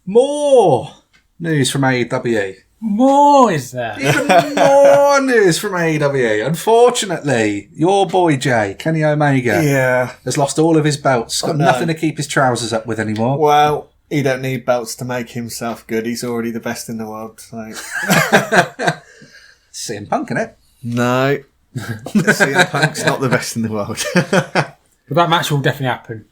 More news from AEW. More is there? Even more news from AEW. Unfortunately, your boy Jay, Kenny Omega, has lost all of his belts. Got nothing to keep his trousers up with anymore. Well, he don't need belts to make himself good. He's already the best in the world. So. CM Punk, innit? No. CM Punk's not the best in the world. But that match will definitely happen.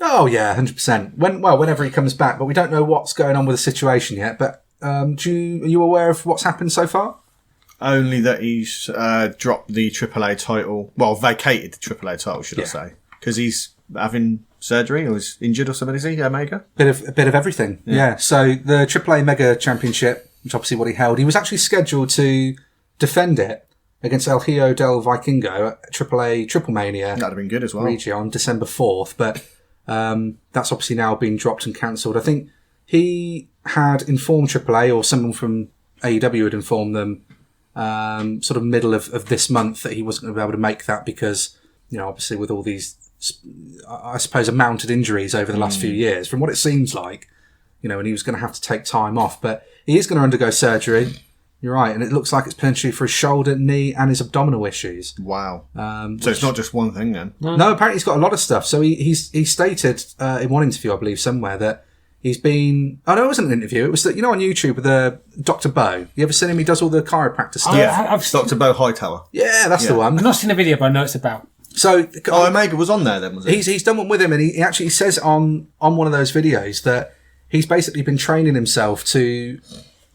Oh, yeah, 100%. Whenever he comes back. But we don't know what's going on with the situation yet. But are you aware of what's happened so far? Only that he's dropped the AAA title. Well, vacated the AAA title, should I say. Because he's having surgery or is injured or something, is he, Omega? A bit of everything, yeah. So the AAA Mega Championship, which is obviously what he held, he was actually scheduled to defend it against El Hijo del Vikingo at AAA Triple Mania. That'd have been good as well. Regio on December 4th, but that's obviously now been dropped and cancelled. I think he had informed AAA, or someone from AEW had informed them sort of middle of this month that he wasn't going to be able to make that because, obviously with all these, I suppose, mounted injuries over the last few years, from what it seems like, and he was going to have to take time off. But he is going to undergo surgery. You're right, and it looks like it's potentially for his shoulder, knee, and his abdominal issues. Wow. So it's not just one thing then? No, apparently he's got a lot of stuff. So he stated in one interview, I believe, somewhere that he's been... Oh, no, it wasn't an interview. It was that, on YouTube with Dr. Bo. You ever seen him? He does all the chiropractor stuff. Yeah, Dr. Bo Hightower. Yeah, that's the one. I've not seen a video, but I know it's about. So, Omega was on there then, was he? He's done one with him, and he actually says on one of those videos that he's basically been training himself to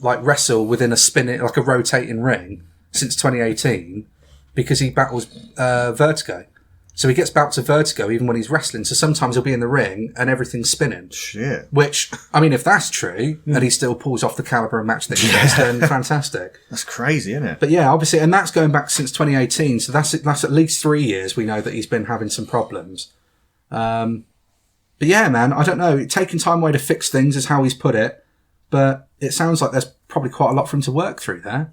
wrestle within a rotating ring since 2018 because he battles vertigo. So he gets bouts of vertigo even when he's wrestling. So sometimes he'll be in the ring and everything's spinning. Shit. Which, I mean, if that's true, and he still pulls off the caliber of match that he does, then fantastic. That's crazy, isn't it? But yeah, obviously, and that's going back since 2018. So that's at least 3 years we know that he's been having some problems. But yeah, man, I don't know. Taking time away to fix things is how he's put it. But it sounds like there's probably quite a lot for him to work through there.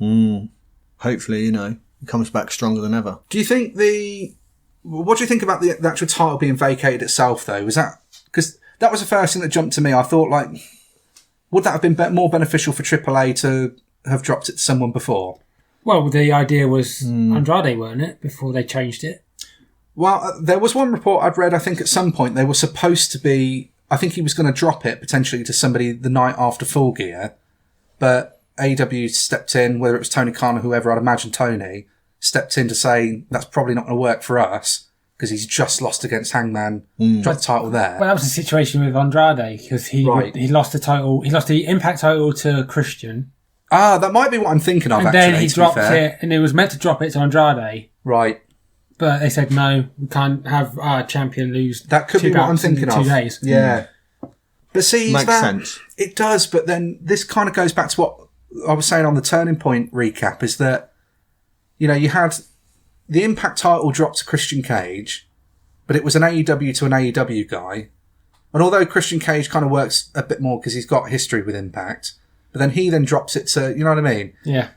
Hopefully, he comes back stronger than ever. Do you think what do you think about the actual title being vacated itself, though? Was that... Because that was the first thing that jumped to me. I thought, would that have been more beneficial for AAA to have dropped it to someone before? Well, the idea was Andrade, weren't it, before they changed it? Well, there was one report I'd read, I think, at some point. They were supposed to be... I think he was going to drop it, potentially, to somebody the night after Full Gear. But AEW stepped in, whether it was Tony Khan or whoever, I'd imagine Tony, stepped in to say, that's probably not going to work for us, because he's just lost against Hangman, dropped the title there. Well, that was the situation with Andrade, because he lost the title, he lost the Impact title to Christian. Ah, that might be what I'm thinking of, and actually. And then he dropped it, and it was meant to drop it to Andrade. Right. But they said, no, we can't have our champion lose. That could be what I'm thinking of. 2 days. Yeah. But see, makes sense. It does, but then this kind of goes back to what I was saying on the Turning Point recap, is that, you had the Impact title dropped to Christian Cage, but it was an AEW to an AEW guy. And although Christian Cage kind of works a bit more because he's got history with Impact, but then he then drops it to, you know what I mean? Yeah.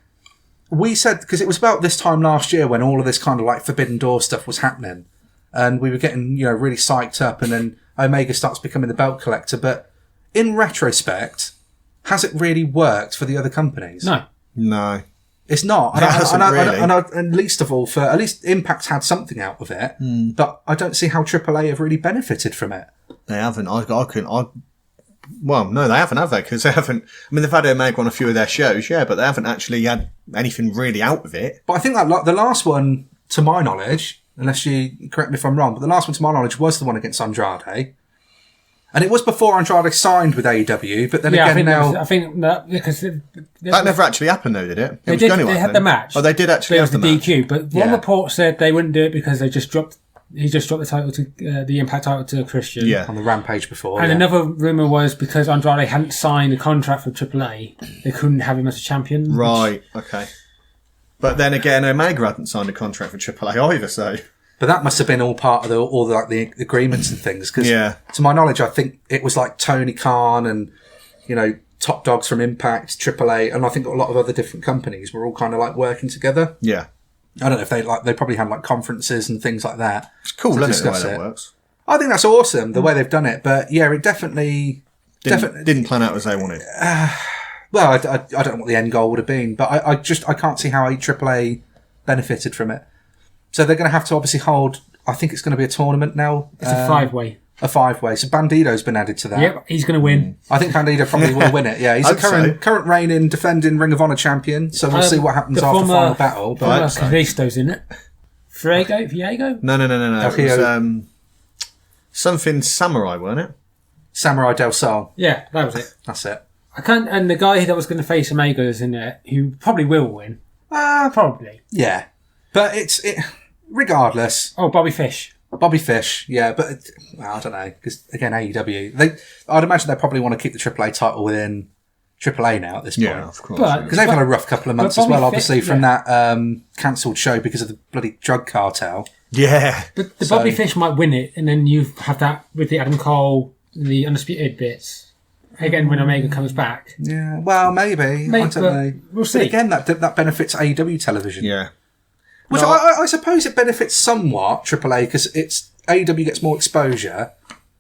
We said, because it was about this time last year when all of this kind of Forbidden Door stuff was happening, and we were getting, really psyched up, and then Omega starts becoming the belt collector. But in retrospect, has it really worked for the other companies? No. It's not. And least of all, at least Impact's had something out of it, but I don't see how AAA have really benefited from it. They haven't. Well, no, they haven't, have they? Because they haven't... I mean, they've had Omega on a few of their shows, yeah, but they haven't actually had anything really out of it. But I think that the last one, to my knowledge, unless you correct me if I'm wrong, but the last one, to my knowledge, was the one against Andrade. And it was before Andrade signed with AEW, but then I think that because... That never actually happened, though, did it? They had the match. Oh, they did actually have the match. DQ, but one report said they wouldn't do it because they just dropped... He just dropped the title to the Impact title to Christian on the Rampage before. And another rumour was because Andrade hadn't signed a contract for AAA, they couldn't have him as a champion. Right, okay. But then again, Omega hadn't signed a contract for AAA either, so... But that must have been all part of the agreements and things. Because to my knowledge, I think it was Tony Khan and, top dogs from Impact, AAA, and I think a lot of other different companies were all kind of working together. Yeah. I don't know if they probably had conferences and things like that. It's cool, isn't it, the way that works? I think that's awesome, the way they've done it. But yeah, it definitely, Didn't plan out as they wanted. Well, I don't know what the end goal would have been, but I can't see how AAA benefited from it. So they're going to have to obviously hold. I think it's going to be a tournament now. It's a 5-way. A 5-way. So Bandido's been added to that. Yep, he's going to win. I think Bandido probably will win it. Yeah, he's a current reigning defending Ring of Honor champion. So we'll see what happens after the final battle. But Kalisto's in it. Viego? No. It was, something Samurai, weren't it? Samurai Del Sol. Yeah, that was it. That's it. And the guy that was going to face Omega is in there, who probably will win. Probably. Yeah, but regardless. Oh, Bobby Fish. Yeah, but I don't know, because again, AEW, I'd imagine they probably want to keep the AAA title within AAA now at this point. Yeah, of course. Because they've had a rough couple of months as well, obviously, from that cancelled show because of the bloody drug cartel. Yeah. But Bobby Fish might win it, and then you have that with the Adam Cole, the Undisputed bits. Again, when Omega comes back. Yeah, well, maybe. I don't know. We'll see. But again, that benefits AEW television. Yeah. Which I suppose it benefits somewhat AAA because AEW gets more exposure,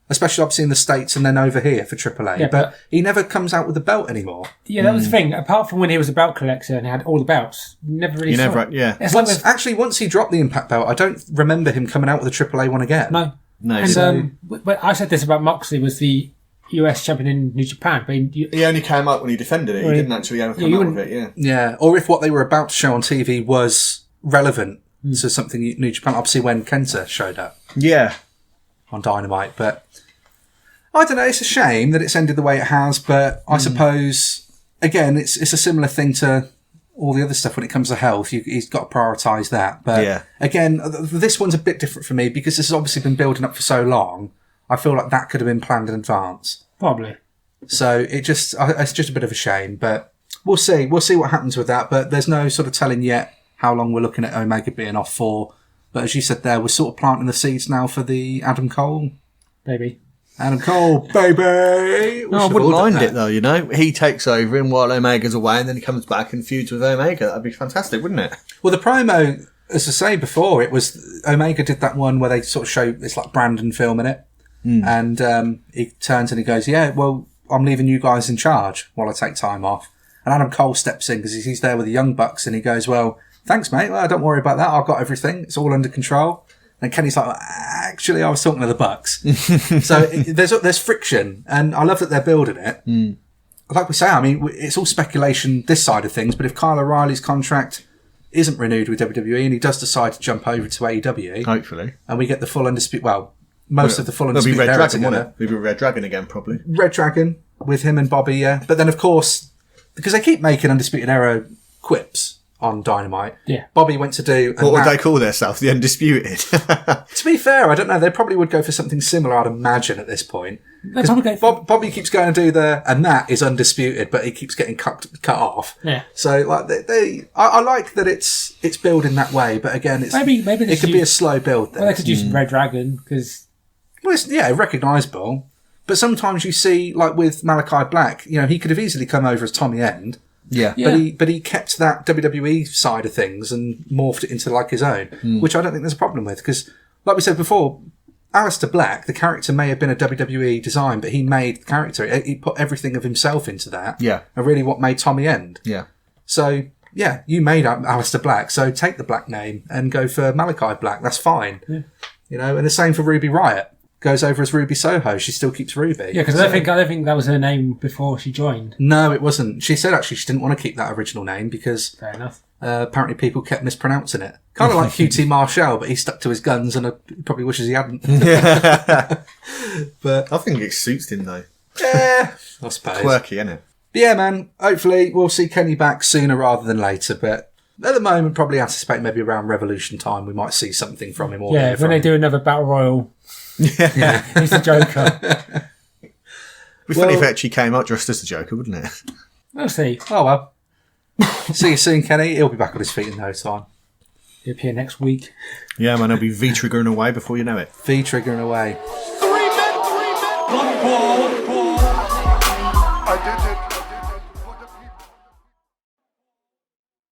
especially obviously in the States and then over here for AAA. Yeah, but he never comes out with the belt anymore. Yeah, that was the thing. Apart from when he was a belt collector and had all the belts, never really saw it. Yeah. It's once he dropped the Impact belt, I don't remember him coming out with a AAA one again. No. And but I said this about Moxley was the US champion in New Japan. But he only came up when he defended it. He didn't actually ever come out with it, yeah. Yeah, or if what they were about to show on TV was relevant to something New Japan, obviously when Kenta showed up. Yeah. On Dynamite, but I don't know, it's a shame that it's ended the way it has, but I suppose, again, it's a similar thing to all the other stuff when it comes to health. He's got to prioritise that. But again, this one's a bit different for me because this has obviously been building up for so long. I feel like that could have been planned in advance. Probably. So it's just a bit of a shame, but we'll see. We'll see what happens with that, but there's no sort of telling yet how long we're looking at Omega being off for. But as you said there, we're sort of planting the seeds now for the Adam Cole. Baby. Adam Cole, baby! No, I wouldn't mind it, though, you know. He takes over and while Omega's away and then he comes back and feuds with Omega. That'd be fantastic, wouldn't it? Well, the promo, as I say before, it was Omega did that one where they sort of show, it's like Brandon filming it. And he turns and he goes, yeah, well, I'm leaving you guys in charge while I take time off. And Adam Cole steps in because he's there with the Young Bucks and he goes, well, thanks, mate. Well, don't worry about that. I've got everything. It's all under control. And Kenny's like, actually, I was talking to the Bucks. So there's friction, and I love that they're building it. Like we say, I mean, it's all speculation this side of things, but if Kyle O'Reilly's contract isn't renewed with WWE and he does decide to jump over to AEW, hopefully, and we get the full undisputed, of the full undisputed Red era Dragon, together. It'll be Red Dragon again, probably. Red Dragon with him and Bobby, yeah. But then, of course, because they keep making Undisputed Era quips on Dynamite. Yeah. Bobby went to do... What would they call themselves? The Undisputed? To be fair, I don't know. They probably would go for something similar, I'd imagine, at this point. Bobby keeps going to do and that is Undisputed, but he keeps getting cut off. Yeah. So, like, I like that it's building that way, but again, maybe it could be a slow build then. Well, they could use Red Dragon, because... Well, it's, recognisable. But sometimes you see, like with Malachi Black, you know, he could have easily come over as Tommy End. Yeah. But he kept that WWE side of things and morphed it into like his own, which I don't think there's a problem with. Because, like we said before, Aleister Black, the character may have been a WWE design, but he made the character. He put everything of himself into that. Yeah. And really what made Tommy End. Yeah. So, yeah, you made Aleister Black, so take the Black name and go for Malachi Black. That's fine. Yeah. You know, and the same for Ruby Riott. Goes over as Ruby Soho. She still keeps Ruby. Yeah, because I don't think that was her name before she joined. No, it wasn't. She said actually she didn't want to keep that original name because fair enough. Apparently people kept mispronouncing it. Kind of like QT Marshall, but he stuck to his guns and he probably wishes he hadn't. But I think it suits him though. Yeah, I suppose. Quirky, isn't it? But yeah, man. Hopefully we'll see Kenny back sooner rather than later. But at the moment, probably anticipate maybe around Revolution time we might see something from him. Or when they do another Battle Royal. Yeah. He's the Joker. It'd be funny if it actually came out dressed as the Joker, wouldn't it? We'll see. Oh well. See you soon, Kenny. He'll be back on his feet in no time. He'll appear next week. Yeah, man, he'll be V-triggering away before you know it. V-triggering away. 3 men. 1 ball. I did